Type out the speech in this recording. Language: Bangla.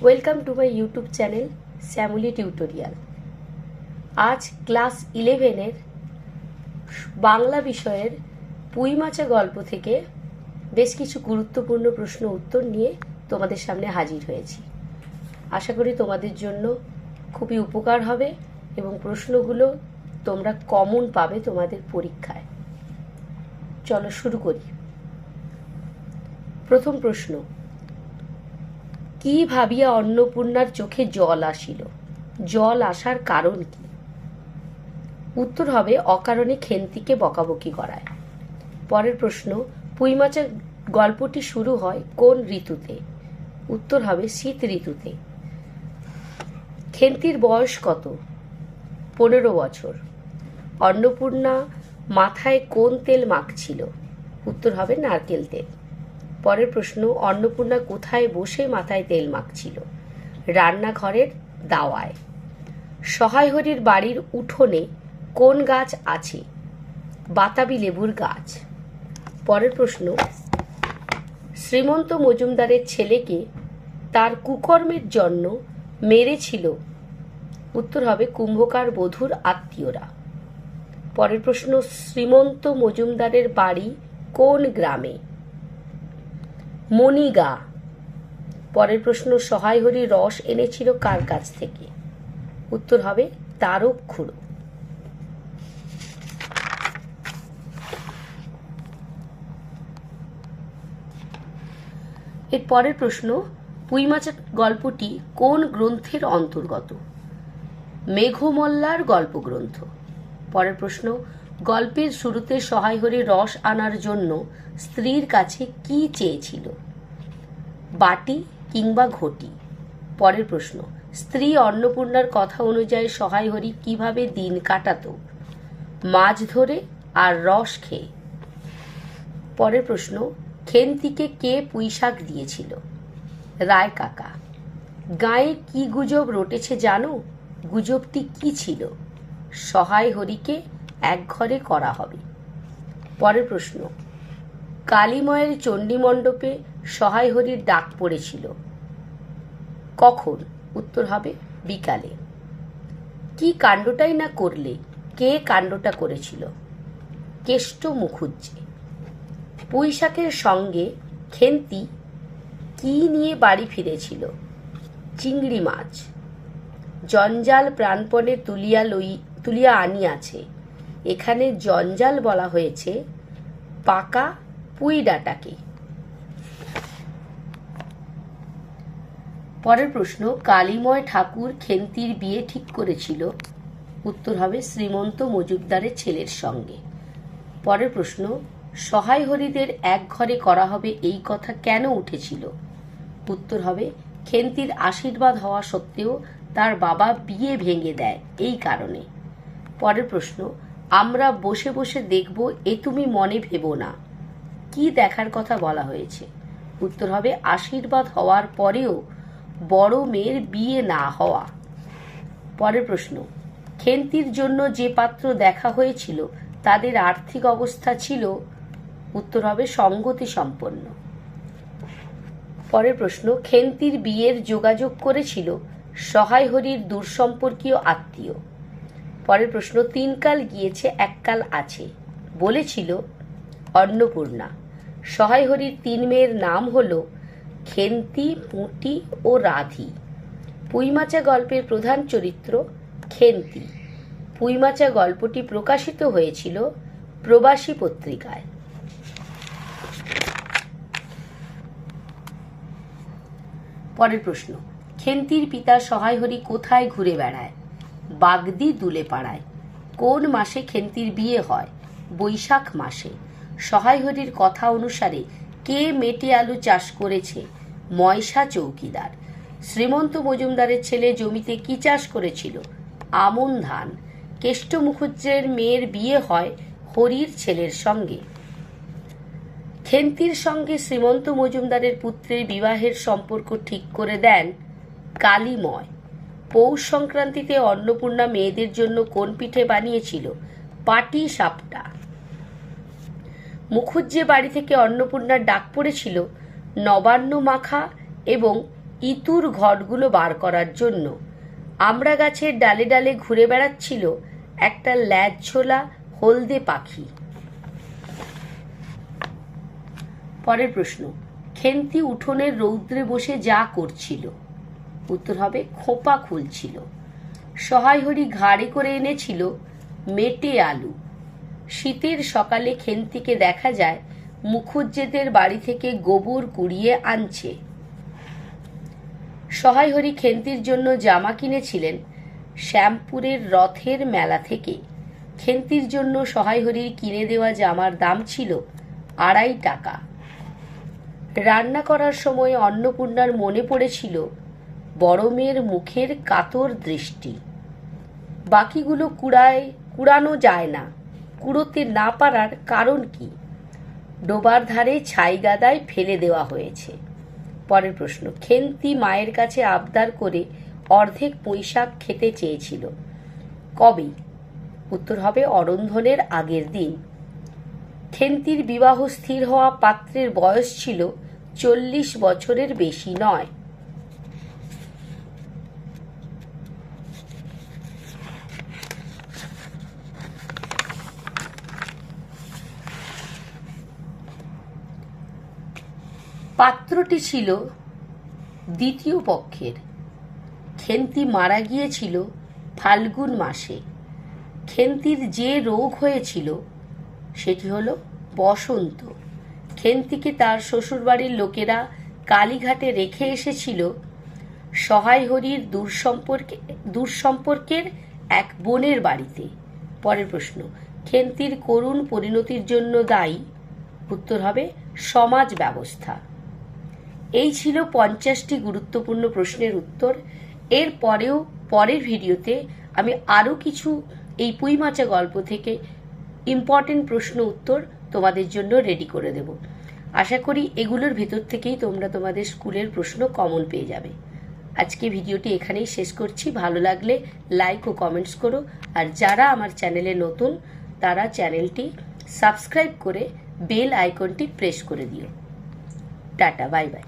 Welcome to my YouTube channel Shyamali tutorial. আজ ক্লাস 11-এর বাংলা বিষয়ের পুঁই মাচা গল্প থেকে বেশ কিছু গুরুত্বপূর্ণ প্রশ্ন উত্তর নিয়ে তোমাদের সামনে হাজির হয়েছি। আশা করি তোমাদের জন্য খুবই উপকার হবে এবং প্রশ্নগুলো তোমরা কমন পাবে তোমাদের পরীক্ষায়। চলো শুরু করি। প্রথম প্রশ্ন, কি ভাবিয়া অন্নপূর্ণার চোখে জল আসিল? জল আসার কারণ কি? উত্তর হবে অকারণে খেন্তিকে বকাবকি করায়। পরের প্রশ্ন, পুঁই মাচা গল্পটি শুরু হয় কোন ঋতুতে? উত্তর হবে শীত ঋতুতে। খেন্তির বয়স কত? 15 বছর। অন্নপূর্ণা মাথায় কোন তেল মাখছিল? উত্তর হবে নারকেল তেল। পরের প্রশ্ন, অন্নপূর্ণা কোথায় বসে মাথায় তেল মাখছিল? রান্নাঘরের দাওয়ায়। সহায়হরির বাড়ির উঠোনে কোন গাছ আছে? বাতাবি লেবুর গাছ। পরের প্রশ্ন, শ্রীমন্ত মজুমদারের ছেলেকে তার কুকর্মের জন্য মেরেছিল? উত্তর হবে কুম্ভকার বধূর আত্মীয়রা। পরের প্রশ্ন, শ্রীমন্ত মজুমদারের বাড়ি কোন গ্রামে? মণিগা। পরের প্রশ্ন, সহায়হরি রস এনেছিল কার কাছ থেকে? উত্তর হবে তারক খুড়ো। এর পরের প্রশ্ন, পুঁই মাচা গল্পটি কোন গ্রন্থের অন্তর্গত? মেঘমল্লার গল্প গ্রন্থ। পরের প্রশ্ন, গল্পের শুরুতে সহায়হরি রস আনার জন্য স্ত্রীর কাছে কি চেয়েছিল? বাটি কিংবা ঘটি। পরের প্রশ্ন, স্ত্রী অন্নপূর্ণার কথা অনুযায়ী সহায়হরি কিভাবে দিন কাটাতো? মাছ ধরে আর রস খেয়ে। পরের প্রশ্ন, খেন্তিকে কে পুঁইশাক দিয়েছিল? রায় কাকা। গায়ে কি গুজব রটেছে জানো? গুজবটি কি ছিল? সহায়হরিকে এক ঘরে করা হবে। পরের প্রশ্ন, কালীময়ের চণ্ডীমণ্ডপে সহায়হরির ডাক পড়েছিল কখন? উত্তর হবে বিকালে। কি কাণ্ডটাই না করলে, কে কাণ্ডটা করেছিল? কেষ্ট মুখুজ্জে। পুঁইশাকের সঙ্গে খেন্তি কি নিয়ে বাড়ি ফিরেছিল? চিংড়ি মাছ। জঞ্জাল প্রাণপণে তুলিয়া আনিয়াছে। এখানে জঞ্জাল বলা হয়েছে পাকা পুঁই ডাঁটাকে। পরের প্রশ্ন, কালীময় ঠাকুর খেন্তির বিয়ে ঠিক করেছিল? উত্তর হবে শ্রীমন্ত মজুমদারের ছেলের সঙ্গে। পরের প্রশ্ন, সহায়হরিদের এক ঘরে করা হবে এই কথা কেন উঠেছিল? উত্তর হবে খেন্তির আশীর্বাদ হওয়া সত্ত্বেও তার বাবা বিয়ে ভেঙে দেয় এই কারণে। পরের প্রশ্ন, আমরা বসে বসে দেখব এ তুমি মনে ভেবো না। কি দেখার কথা বলা হয়েছে? উত্তর হবে আশীর্বাদ হওয়ার পরেও বড় মেয়ের বিয়ে না হওয়া। পরের প্রশ্ন, খেন্তির জন্য যে পাত্র দেখা হয়েছিল তাদের আর্থিক অবস্থা ছিল? উত্তর হবে সঙ্গতি সম্পন্ন। পরের প্রশ্ন, খেন্তির বিয়ের যোগাযোগ করেছিল সহায়হরির দূরসম্পর্কীয় আত্মীয়। পরের প্রশ্ন, 3 কাল গিয়েছে 1 কাল আছে বলেছিল অন্নপূর্ণা। সহায়হরির 3 মেয়ের নাম হল খেন্তি, পুঁটি ও রাধি। পুঁই মাচা গল্পের প্রধান চরিত্র খেন্তি। পুঁই মাচা গল্পটি প্রকাশিত হয়েছিল প্রবাসী পত্রিকায়। পরের প্রশ্ন, খেন্তির পিতা সহায়হরি কোথায় ঘুরে বেড়ায়? বাগদি দুলে পাড়ায়। কোন মাসে খেন্তির বিয়ে হয়? বৈশাখ মাসে। সহায়হরির কথা অনুসারে কে মেটে আলু চাষ করেছে? ময়সা চৌকিদার। শ্রীমন্ত মজুমদারের ছেলে জমিতে কি চাষ করেছিল? আমন ধান। কেষ্ট মুখুজ্জের মেয়ের বিয়ে হয় হরির ছেলের সঙ্গে। খেন্তির সঙ্গে শ্রীমন্ত মজুমদারের পুত্রের বিবাহের সম্পর্ক ঠিক করে দেন কালীময়। পৌষ সংক্রান্তিতে অন্নপূর্ণা মেয়েদের জন্য কোন পিঠে বানিয়েছিল? পাটি সাপটা। মুখুজ্জে বাড়ি থেকে অন্নপূর্ণার ডাক পড়েছিল নবান্ন মাখা এবং ইতুর ঘটগুলো বার করার জন্য আমড়া গাছের ডালে ডালে ঘুরে বেড়াচ্ছিল একটা ল্যাজঝোলা হলদে পাখি। পরের প্রশ্ন, খেন্তি উঠোনের রৌদ্রে বসে যা করছিল? উত্তর হবে খোপা খুলছিল। সহায় হরি ঘাড়ে করে এনেছিল মেটে আলু। শীতের সকালে খেন্তিকে দেখা যায় মুখুজ্জেদের বাড়ি থেকে গোবর কুড়িয়ে আনছে। সহায় হরি খেন্তির জন্য জামা কিনেছিলেন শ্যামপুরের রথের মেলা থেকে। খেন্তির জন্য সহায় হরির কিনে দেওয়া জামার দাম ছিল 2.5 টাকা। রান্না করার সময় অন্নপূর্ণার মনে পড়েছিল বড় মেয়ের মুখের কাতর দৃষ্টি। বাকিগুলো কুড়ানো যায় না, কুড়োতে না পারার কারণ কি? ডোবার ধারে ছাই গাদায় ফেলে দেওয়া হয়েছে। পরের প্রশ্ন, খেন্তি মায়ের কাছে আবদার করে অর্ধেক পুঁইশাক খেতে চেয়েছিল, কবে? উত্তর হবে অরন্ধনের আগের দিন। খেন্তির বিবাহ স্থির হওয়া পাত্রের বয়স ছিল 40 বছরের বেশি নয়। পাত্রটি ছিল দ্বিতীয় পক্ষের। খেন্তি মারা গিয়েছিল ফাল্গুন মাসে। খেন্তির যে রোগ হয়েছিল সেটি হলো বসন্ত। খেন্তিকে তার শ্বশুরবাড়ির লোকেরা কালীঘাটে রেখে এসেছিল সহায় হরির দূরসম্পর্কের এক বোনের বাড়িতে। পরের প্রশ্ন, খেন্তির করুণ পরিণতির জন্য দায়ী? উত্তর হবে সমাজ ব্যবস্থা। এই ছিল 50টি গুরুত্বপূর্ণ প্রশ্নের উত্তর। এর পরের ভিডিওতে আমি আরও কিছু এই পুঁইমাচা গল্প থেকে ইম্পর্টেন্ট প্রশ্ন উত্তর তোমাদের জন্য রেডি করে দেব। আশা করি এগুলোর ভিতর থেকেই তোমরা তোমাদের স্কুলের প্রশ্ন কমন পেয়ে যাবে। আজকে ভিডিওটি এখানেই শেষ করছি। ভালো লাগলে লাইক ও কমেন্টস করো, আর যারা আমার চ্যানেলে নতুন তারা চ্যানেলটি সাবস্ক্রাইব করে বেল আইকনটি প্রেস করে দিও। Tata, bye bye.